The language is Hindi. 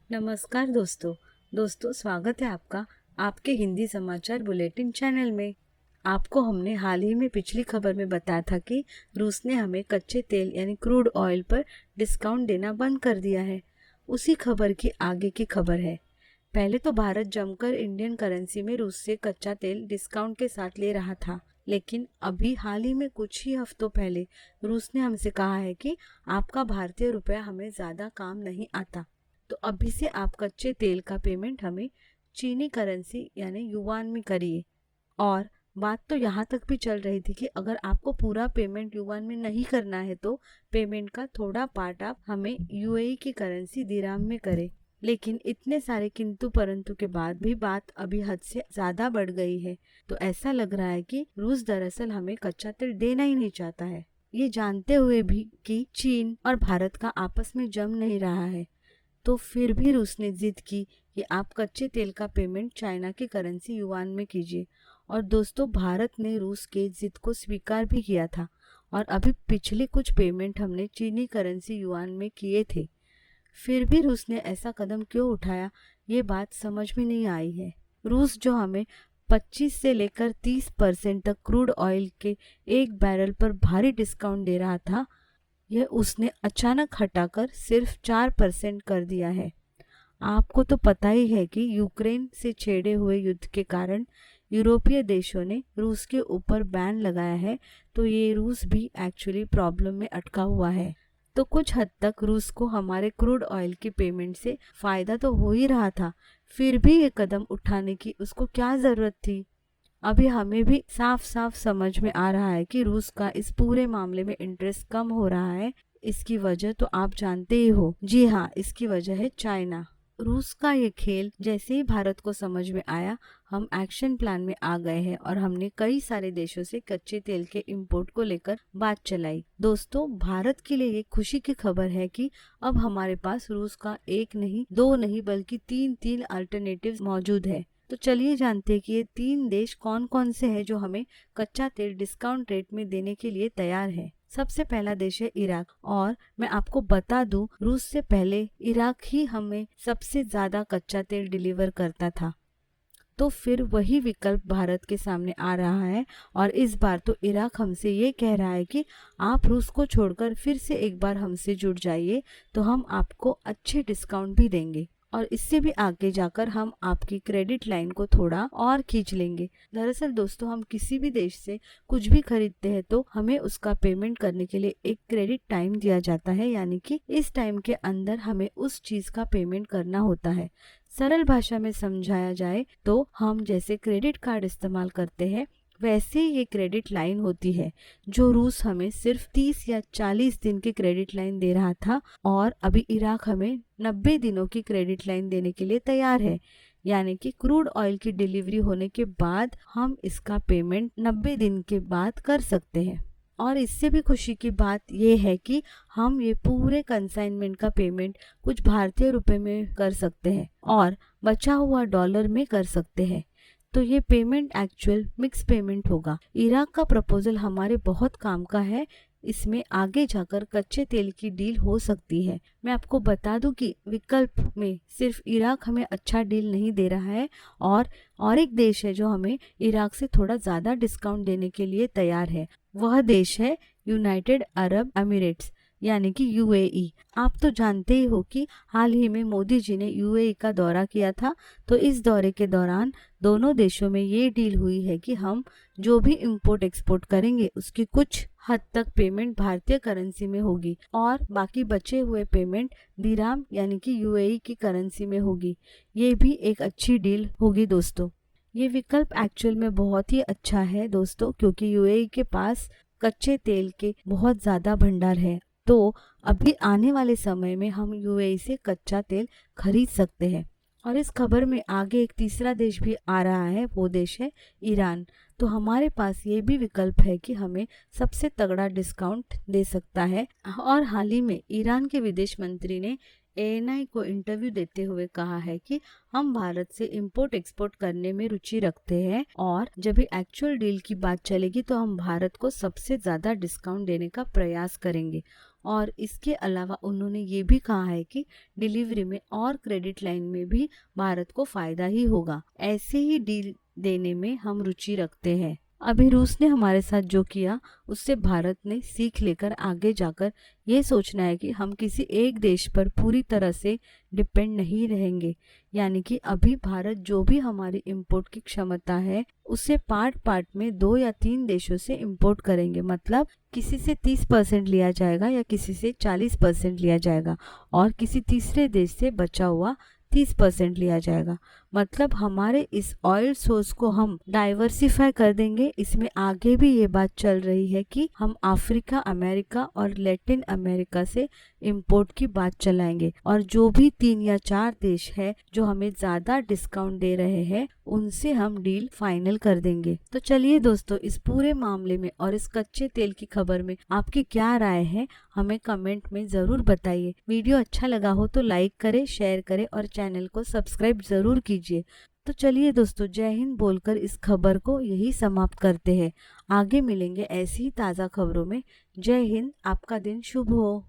नमस्कार दोस्तों स्वागत है आपका आपके हिंदी समाचार बुलेटिन चैनल में। आपको हमने हाल ही में पिछली खबर में बताया था कि रूस ने हमें कच्चे तेल यानी क्रूड ऑयल पर डिस्काउंट देना बंद कर दिया है। उसी खबर की आगे की खबर है। पहले तो भारत जमकर इंडियन करेंसी में रूस से कच्चा तेल डिस्काउंट के साथ ले रहा था, लेकिन अभी हाल ही में कुछ ही हफ्तों पहले रूस ने हमसे कहा है कि आपका भारतीय रुपया हमें ज्यादा काम नहीं आता, तो अभी से आप कच्चे तेल का पेमेंट हमें चीनी करेंसी यानी युआन में करिए। और बात तो यहाँ तक भी चल रही थी कि अगर आपको पूरा पेमेंट युआन में नहीं करना है तो पेमेंट का थोड़ा पार्ट आप हमें यूएई की करेंसी दिराम में करें। लेकिन इतने सारे किंतु परंतु के बाद भी बात अभी हद से ज्यादा बढ़ गई है। तो ऐसा लग रहा है कि रूस दरअसल हमें कच्चा तेल देना ही नहीं चाहता है, ये जानते हुए भी कि चीन और भारत का आपस में जम नहीं रहा है। तो फिर भी रूस ने जिद की कि आप कच्चे तेल का पेमेंट चाइना की करेंसी युआन में कीजिए। और दोस्तों, भारत ने रूस के जिद को स्वीकार भी किया था और अभी पिछले कुछ पेमेंट हमने चीनी करेंसी युआन में किए थे। फिर भी रूस ने ऐसा कदम क्यों उठाया, ये बात समझ में नहीं आई है। रूस जो हमें 25 से लेकर 30% तक क्रूड ऑयल के एक बैरल पर भारी डिस्काउंट दे रहा था, यह उसने अचानक हटाकर सिर्फ 4% कर दिया है। आपको तो पता ही है कि यूक्रेन से छेड़े हुए युद्ध के कारण यूरोपीय देशों ने रूस के ऊपर बैन लगाया है, तो ये रूस भी एक्चुअली प्रॉब्लम में अटका हुआ है। तो कुछ हद तक रूस को हमारे क्रूड ऑयल की पेमेंट से फायदा तो हो ही रहा था, फिर भी ये कदम उठाने की उसको क्या जरूरत थी। अभी हमें भी साफ साफ समझ में आ रहा है कि रूस का इस पूरे मामले में इंटरेस्ट कम हो रहा है। इसकी वजह तो आप जानते ही हो, जी हाँ, इसकी वजह है चाइना। रूस का ये खेल जैसे ही भारत को समझ में आया, हम एक्शन प्लान में आ गए हैं और हमने कई सारे देशों से कच्चे तेल के इंपोर्ट को लेकर बात चलाई। दोस्तों, भारत के लिए ये खुशी की खबर है कि अब हमारे पास रूस का एक नहीं, दो नहीं, बल्कि तीन अल्टरनेटिव्स मौजूद है। तो चलिए जानते हैं कि ये 3 देश कौन कौन से हैं जो हमें कच्चा तेल डिस्काउंट रेट में देने के लिए तैयार है। सबसे पहला देश है इराक, और मैं आपको बता दूं, रूस से पहले इराक ही हमें सबसे ज्यादा कच्चा तेल डिलीवर करता था। तो फिर वही विकल्प भारत के सामने आ रहा है और इस बार तो इराक हमसे ये कह रहा है कि आप रूस को छोड़कर फिर से एक बार हमसे जुड़ जाइए, तो हम आपको अच्छे डिस्काउंट भी देंगे और इससे भी आगे जाकर हम आपकी क्रेडिट लाइन को थोड़ा और खींच लेंगे। दरअसल दोस्तों, हम किसी भी देश से कुछ भी खरीदते हैं तो हमें उसका पेमेंट करने के लिए एक क्रेडिट टाइम दिया जाता है, यानी कि इस टाइम के अंदर हमें उस चीज का पेमेंट करना होता है। सरल भाषा में समझाया जाए तो हम जैसे क्रेडिट कार्ड इस्तेमाल करते हैं, वैसे ये क्रेडिट लाइन होती है, जो रूस हमें सिर्फ 30 या 40 दिन की क्रेडिट लाइन दे रहा था और अभी इराक हमें 90 दिनों की क्रेडिट लाइन देने के लिए तैयार है। यानी कि क्रूड ऑयल की डिलीवरी होने के बाद हम इसका पेमेंट 90 दिन के बाद कर सकते हैं। और इससे भी खुशी की बात यह है कि हम ये पूरे कंसाइनमेंट का पेमेंट कुछ भारतीय रुपए में कर सकते हैं और बचा हुआ डॉलर में कर सकते हैं। तो ये पेमेंट एक्चुअल मिक्स पेमेंट होगा। इराक का प्रपोजल हमारे बहुत काम का है, इसमें आगे जाकर कच्चे तेल की डील हो सकती है। मैं आपको बता दूं कि विकल्प में सिर्फ इराक हमें अच्छा डील नहीं दे रहा है, और एक देश है जो हमें इराक से थोड़ा ज्यादा डिस्काउंट देने के लिए तैयार है। वह देश है यूनाइटेड अरब अमीरेट्स, यानी कि यूएई। आप तो जानते ही हो कि हाल ही में मोदी जी ने यूएई का दौरा किया था, तो इस दौरे के दौरान दोनों देशों में ये डील हुई है कि हम जो भी इंपोर्ट एक्सपोर्ट करेंगे उसकी कुछ हद तक पेमेंट भारतीय करेंसी में होगी और बाकी बचे हुए पेमेंट दिराम यानी कि यूएई की करेंसी में होगी। ये भी एक अच्छी डील होगी दोस्तों। ये विकल्प एक्चुअल में बहुत ही अच्छा है दोस्तों, क्योंकि यूएई के पास कच्चे तेल के बहुत ज्यादा भंडार है। तो अभी आने वाले समय में हम यूएई से कच्चा तेल खरीद सकते हैं। और इस खबर में आगे एक तीसरा देश भी आ रहा है, वो देश है ईरान। तो हमारे पास ये भी विकल्प है कि हमें सबसे तगड़ा डिस्काउंट दे सकता है। और हाल ही में ईरान के विदेश मंत्री ने एएनआई को इंटरव्यू देते हुए कहा है कि हम भारत से इंपोर्ट एक्सपोर्ट करने में रुचि रखते हैं और जब भी एक्चुअल डील की बात चलेगी तो हम भारत को सबसे ज्यादा डिस्काउंट देने का प्रयास करेंगे। और इसके अलावा उन्होंने ये भी कहा है कि डिलीवरी में और क्रेडिट लाइन में भी भारत को फायदा ही होगा। ऐसे ही डील देने में हम रुचि रखते हैं। अभी रूस ने हमारे साथ जो किया उससे भारत ने सीख लेकर आगे जाकर ये सोचना है कि हम किसी एक देश पर पूरी तरह से डिपेंड नहीं रहेंगे। यानी कि अभी भारत जो भी हमारी इंपोर्ट की क्षमता है उसे पार्ट पार्ट में 2 या 3 देशों से इंपोर्ट करेंगे। मतलब किसी से 30% लिया जाएगा या किसी से 40% लिया जाएगा और किसी तीसरे देश से बचा हुआ 30% लिया जाएगा। मतलब हमारे इस ऑयल सोर्स को हम डाइवर्सिफाई कर देंगे। इसमें आगे भी ये बात चल रही है कि हम अफ्रीका, अमेरिका और लैटिन अमेरिका से इंपोर्ट की बात चलाएंगे और जो भी 3 या 4 देश है जो हमें ज्यादा डिस्काउंट दे रहे हैं उनसे हम डील फाइनल कर देंगे। तो चलिए दोस्तों, इस पूरे मामले में और इस कच्चे तेल की खबर में आपकी क्या राय है हमें कमेंट में जरूर बताइए। वीडियो अच्छा लगा हो तो लाइक करें, शेयर करें और चैनल को सब्सक्राइब जरूर कीजिए। तो चलिए दोस्तों, जय हिंद बोलकर इस खबर को यही समाप्त करते हैं। आगे मिलेंगे ऐसी ही ताज़ा खबरों में। जय हिंद, आपका दिन शुभ हो।